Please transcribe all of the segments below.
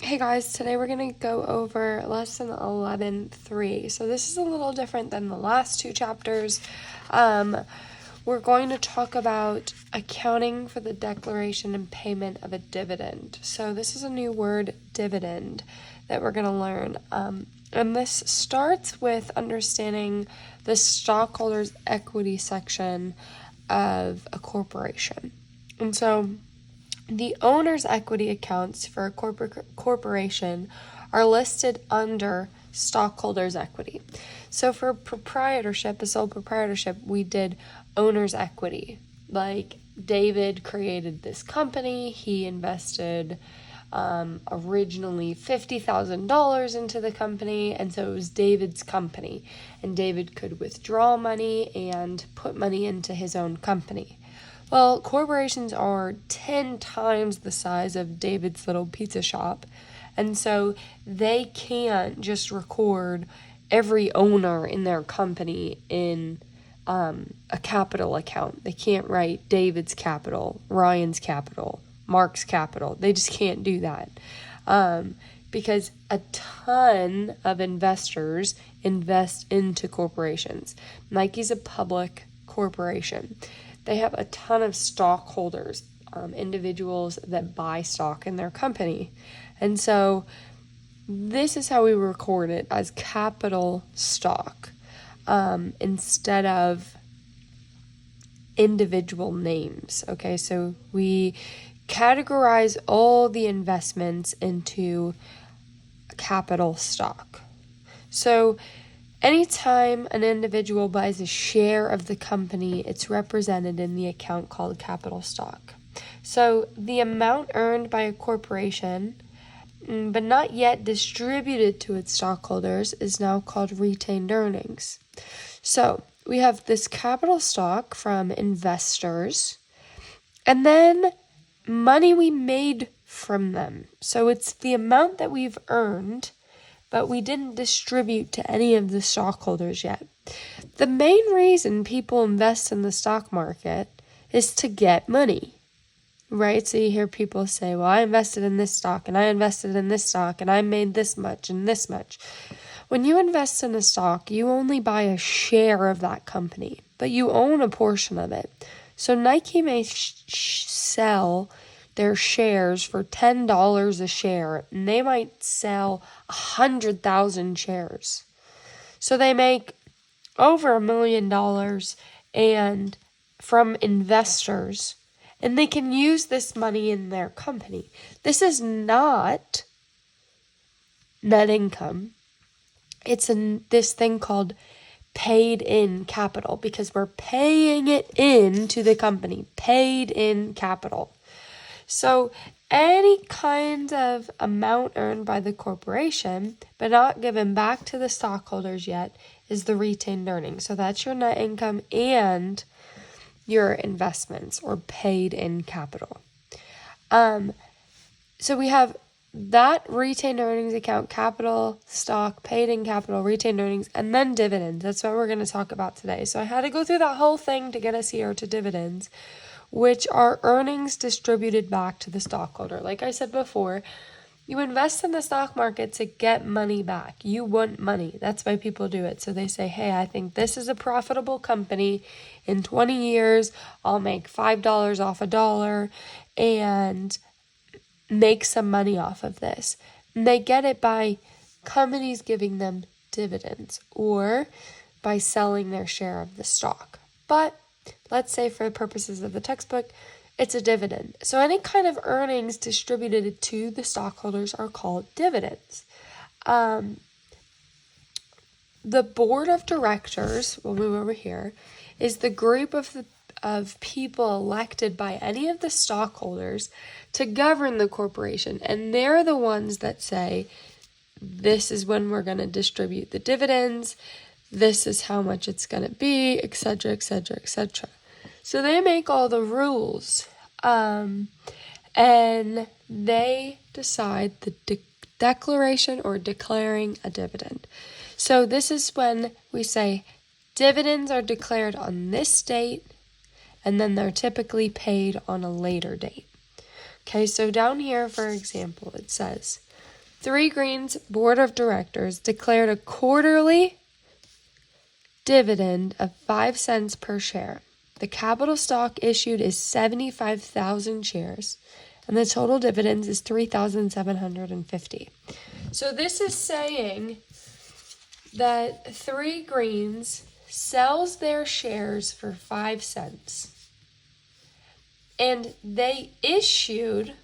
Hey guys, today we're going to go over lesson 11.3. So this is a little different than the last two chapters. We're going to talk about accounting for the declaration and payment of a dividend. So this is a new word, dividend, that we're going to learn. And this starts with understanding the stockholders' equity section of a corporation. And so the owner's equity accounts for a corporation are listed under stockholders' equity. So for proprietorship, a sole proprietorship, we did owner's equity. Like David created this company, he invested originally $50,000 into the company, and so it was David's company. And David could withdraw money and put money into his own company. Well, corporations are 10 times the size of David's little pizza shop, and so they can't just record every owner in their company in a capital account. They can't write David's capital, Ryan's capital, Mark's capital. They just can't do that because a ton of investors invest into corporations. Nike's a public corporation. They have a ton of stockholders, individuals that buy stock in their company. And so this is how we record it, as capital stock instead of individual names. Okay, so we categorize all the investments into capital stock. So anytime an individual buys a share of the company, it's represented in the account called capital stock. So the amount earned by a corporation, but not yet distributed to its stockholders, is now called retained earnings. So we have this capital stock from investors, and then money we made from them. So it's the amount that we've earned, but we didn't distribute to any of the stockholders yet. The main reason people invest in the stock market is to get money, right? So you hear people say, well, I invested in this stock, and I invested in this stock, and I made this much and this much. When you invest in a stock, you only buy a share of that company, but you own a portion of it. So Nike may sell their shares for $10 a share, and they might sell 100,000 shares. So they make over $1 million and from investors, and they can use this money in their company. This is not net income. It's this thing called paid in capital, because we're paying it into the company, paid in capital. So any kind of amount earned by the corporation, but not given back to the stockholders yet, is the retained earnings. So that's your net income and your investments, or paid in capital. So we have that retained earnings account, capital, stock, paid in capital, retained earnings, and then dividends. That's what we're going to talk about today. So I had to go through that whole thing to get us here to dividends, which are earnings distributed back to the stockholder. Like I said before, you invest in the stock market to get money back. You want money. That's why people do it. So they say, hey, I think this is a profitable company. In 20 years, I'll make $5 off a dollar and make some money off of this. And they get it by companies giving them dividends or by selling their share of the stock. But let's say for the purposes of the textbook, it's a dividend. So any kind of earnings distributed to the stockholders are called dividends. The board of directors, we'll move over here, is the group of people elected by any of the stockholders to govern the corporation. And they're the ones that say, this is when we're going to distribute the dividends, this is how much it's going to be, etc., etc., etc. So they make all the rules, and they decide the declaration or declaring a dividend. So this is when we say dividends are declared on this date, and then they're typically paid on a later date. Okay, so down here, for example, it says 3 Greens Board of Directors declared a quarterly dividend of 5 cents per share. The capital stock issued is 75,000 shares, and the total dividends is 3,750. So this is saying that 3 Greens sells their shares for 5 cents. And they issued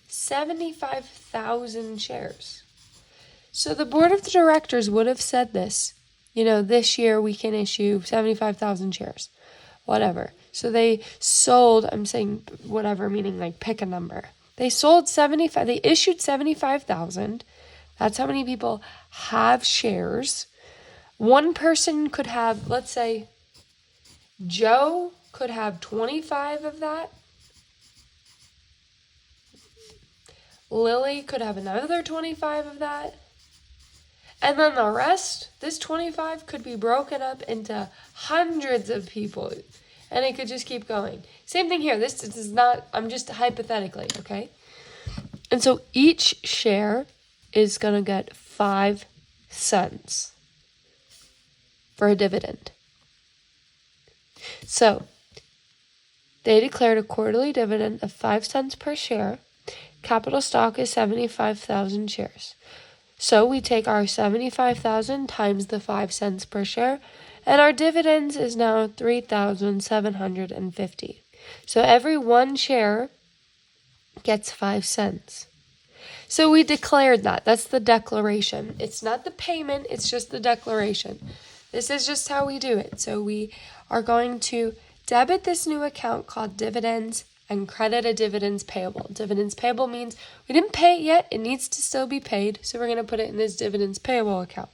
75,000 shares. So the board of directors would have said this, this year we can issue 75,000 shares, whatever. So they sold, I'm saying whatever, meaning like pick a number. They issued 75,000. That's how many people have shares. One person could have, let's say, Joe could have 25 of that. Lily could have another 25 of that. And then the rest, this 25 could be broken up into hundreds of people. And it could just keep going. Same thing here. This is not, I'm just hypothetically, okay? And so each share is going to get 5 cents for a dividend. So they declared a quarterly dividend of 5 cents per share. Capital stock is 75,000 shares. So we take our 75,000 times the 5 cents per share, and our dividends is now 3,750. So every one share gets 5 cents. So we declared that. That's the declaration. It's not the payment, it's just the declaration. This is just how we do it. So we are going to debit this new account called dividends and credit a dividends payable. Dividends payable means we didn't pay it yet. It needs to still be paid. So we're going to put it in this dividends payable account.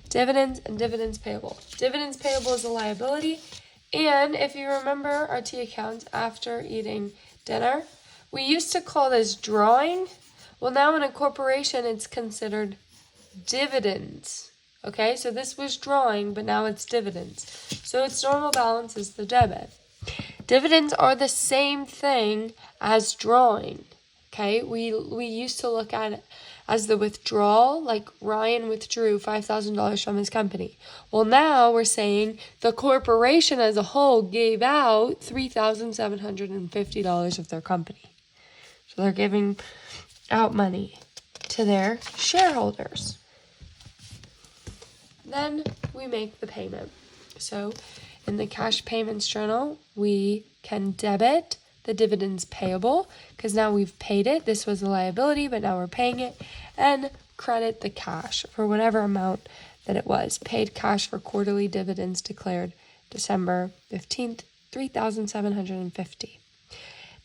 Dividends and dividends payable. Dividends payable is a liability. And if you remember our T account after eating dinner, we used to call this drawing. Well, now in a corporation, it's considered dividends. Okay, so this was drawing, but now it's dividends. So its normal balance is the debit. Dividends are the same thing as drawing, okay? We used to look at it as the withdrawal, like Ryan withdrew $5,000 from his company. Well, now we're saying the corporation as a whole gave out $3,750 of their company. So they're giving out money to their shareholders. Then we make the payment. So in the cash payments journal, we can debit the dividends payable because now we've paid it. This was a liability, but now we're paying it. And credit the cash for whatever amount that it was. Paid cash for quarterly dividends declared December 15th, 3,750.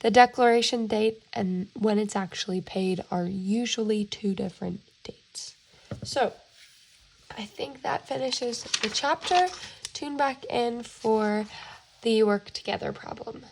The declaration date and when it's actually paid are usually 2 different dates. So I think that finishes the chapter. Tune back in for the work together problem.